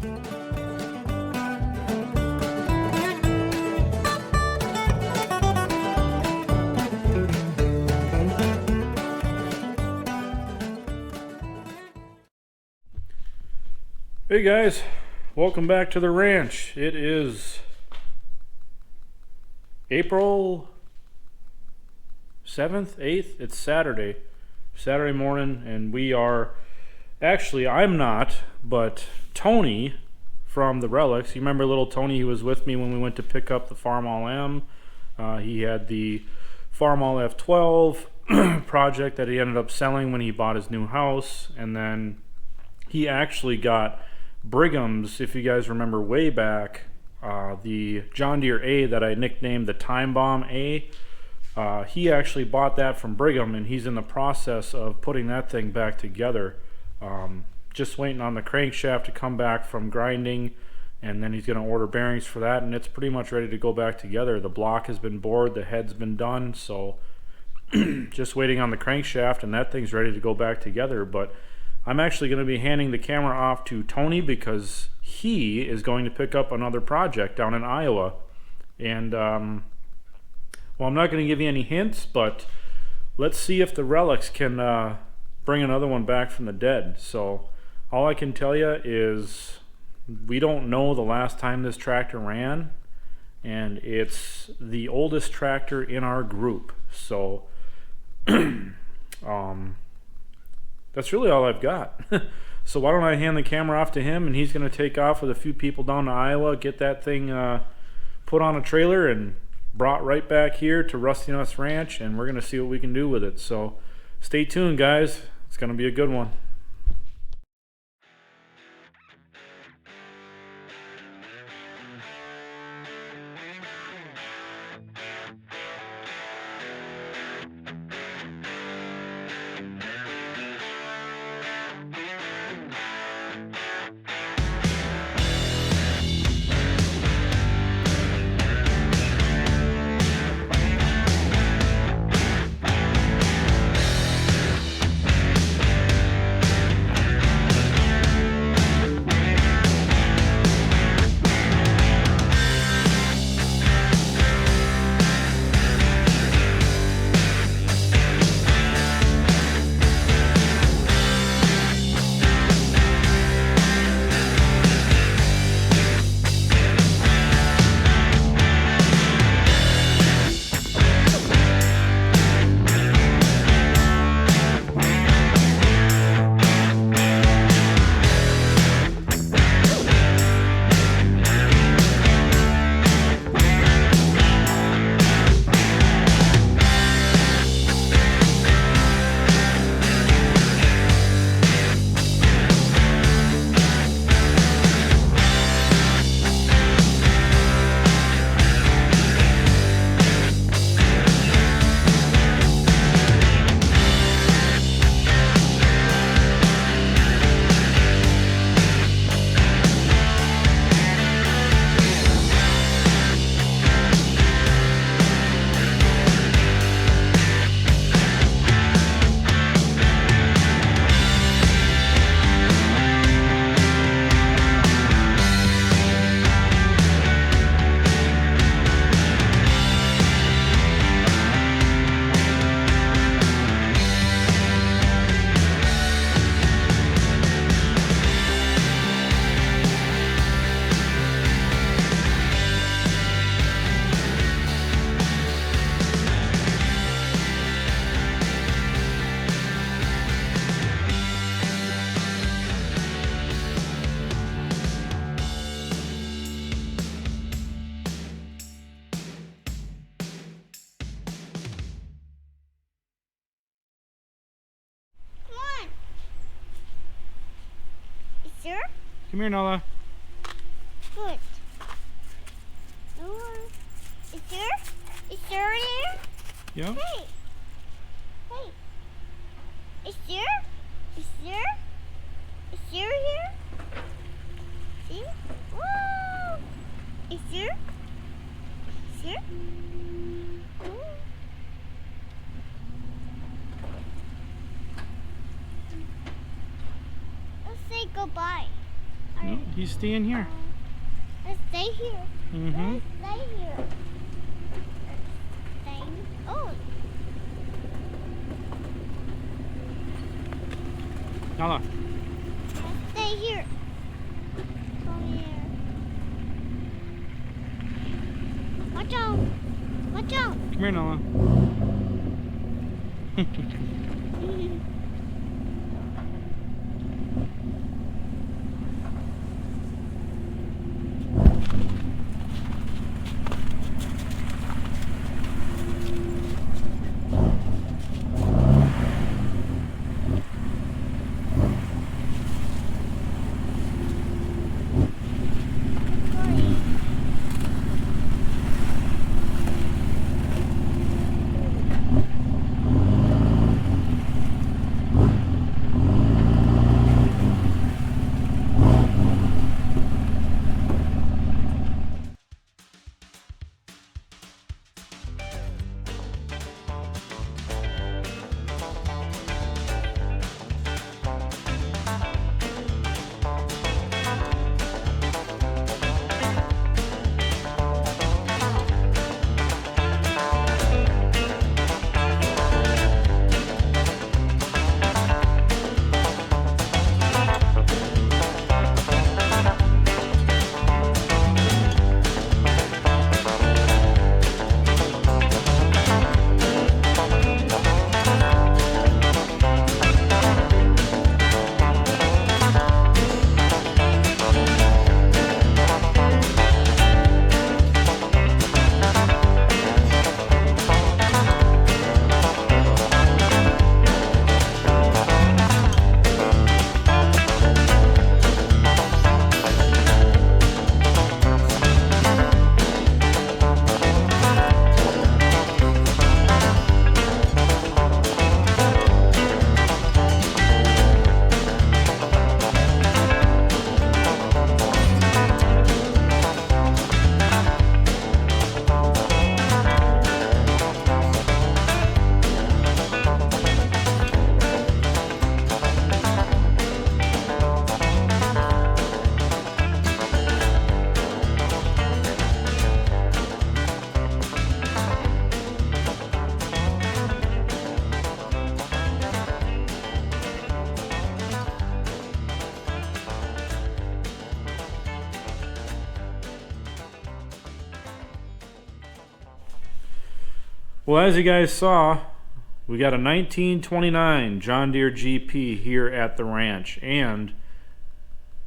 Hey guys, welcome back to the ranch. It is April 7th, 8th. It's Saturday morning, and we are actually, I'm not, but Tony from the Relics. You remember little Tony? He was with me when we went to pick up the Farmall M. He had the Farmall F12 project that he ended up selling when he bought his new house, and then he actually got Brigham's, if you guys remember way back, the John Deere A that I nicknamed the Time Bomb A. He actually bought that from Brigham, and he's in the process of putting that thing back together. Just waiting on the crankshaft to come back from grinding, and then he's going to order bearings for that, and it's pretty much ready to go back together. The block has been bored, the head's been done, so just waiting on the crankshaft, and that thing's ready to go back together. But I'm actually going to be handing the camera off to Tony because he is going to pick up another project down in Iowa. And, well, I'm not going to give you any hints, but let's see if the Relics can bring another one back from the dead. So all I can tell you is we don't know the last time this tractor ran, and it's the oldest tractor in our group. So that's really all I've got. So why don't I hand the camera off to him, and he's going to take off with a few people down to Iowa, get that thing put on a trailer and brought right back here to Rusty Nuts Ranch, and we're going to see what we can do with it. So stay tuned, guys. It's going to be a good one. Sure? Come here, Nola. Good. Nola. Is there? Is there there? Yeah? Hey. Hey. Is there? Is there? Is there here? See? Whoa! Is there? Is there? Ooh. Let's say goodbye. No, he's staying here. Let's stay here. Mm-hmm. Let's stay here. Let's stay. Oh, Nala. let's stay here. Come here. Watch out. Watch out. Come here, Nala. Well, as you guys saw, we got a 1929 John Deere GP here at the ranch, and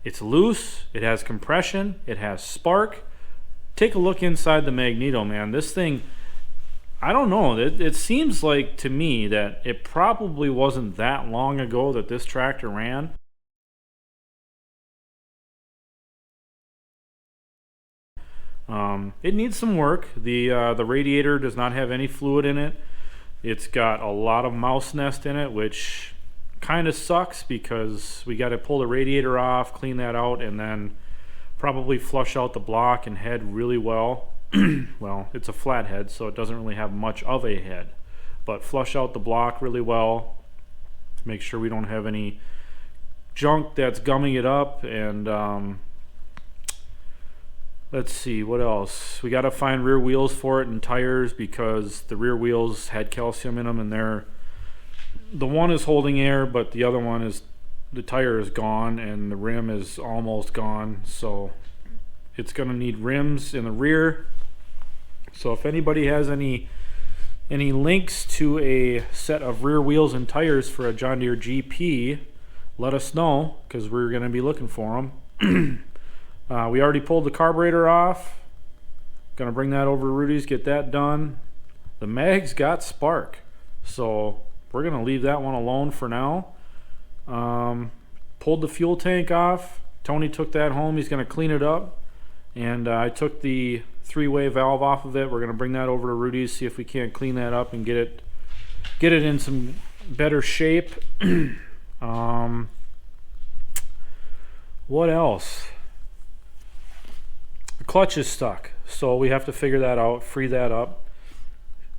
it's loose, it has compression, it has spark. Take a look inside the magneto, man. This thing, I don't know, it seems like to me that it probably wasn't that long ago that this tractor ran. It needs some work. The radiator does not have any fluid in it. It's got a lot of mouse nest in it, which kind of sucks because we got to pull the radiator off, clean that out, and then probably flush out the block and head really well. Well, it's a flathead, so it doesn't really have much of a head, but flush out the block really well, make sure we don't have any junk that's gumming it up. And let's see, what else? We got to find rear wheels for it and tires, because the rear wheels had calcium in them, and the one is holding air, but the other one is, the tire is gone and the rim is almost gone, so it's going to need rims in the rear. So if anybody has any links to a set of rear wheels and tires for a John Deere GP, let us know, because we're going to be looking for them. We already pulled the carburetor off. Gonna bring that over to Rudy's, get that done. The mag's got spark, so we're gonna leave that one alone for now. Pulled the fuel tank off. Tony took that home. He's gonna clean it up. And I took the three-way valve off of it. We're gonna bring that over to Rudy's, see if we can't clean that up and get it in some better shape. What else? The clutch is stuck, so we have to figure that out, free that up.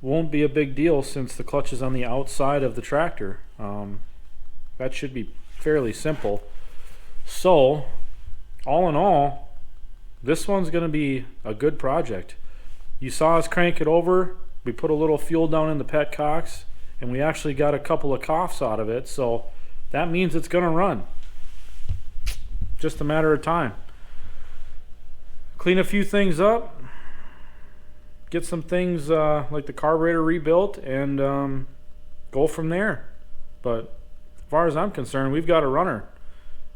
Won't be a big deal since the clutch is on the outside of the tractor. That should be fairly simple. So all in all, this one's going to be a good project. You saw us crank it over. We put a little fuel down in the petcocks, and we actually got a couple of coughs out of it, so that means it's going to run. Just a matter of time. Clean a few things up, get some things like the carburetor rebuilt, and go from there. But as far as I'm concerned, we've got a runner.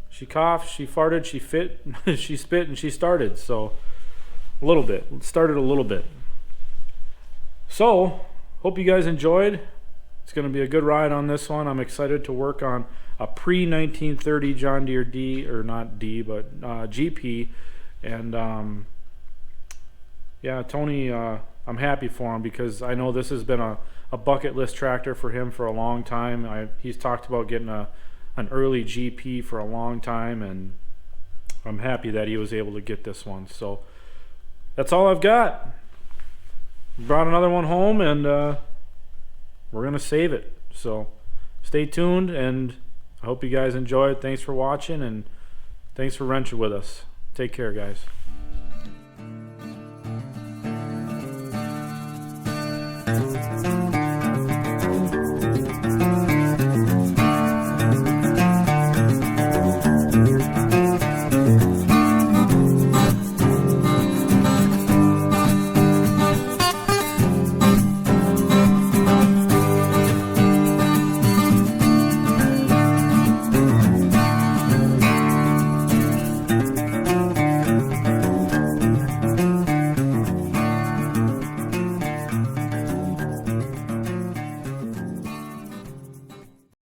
She coughed, she farted, she fit, she spit, and she started. So a little bit. It started a little bit. So hope you guys enjoyed. It's going to be a good ride on this one. I'm excited to work on a pre-1930 John Deere D, or not D, but GP. And yeah, Tony, I'm happy for him because I know this has been a bucket list tractor for him for a long time. He's talked about getting an early GP for a long time, and I'm happy that he was able to get this one. So that's all I've got. Brought another one home, and we're going to save it. So stay tuned, and I hope you guys enjoyed. Thanks for watching, and thanks for wrenching with us. Take care, guys.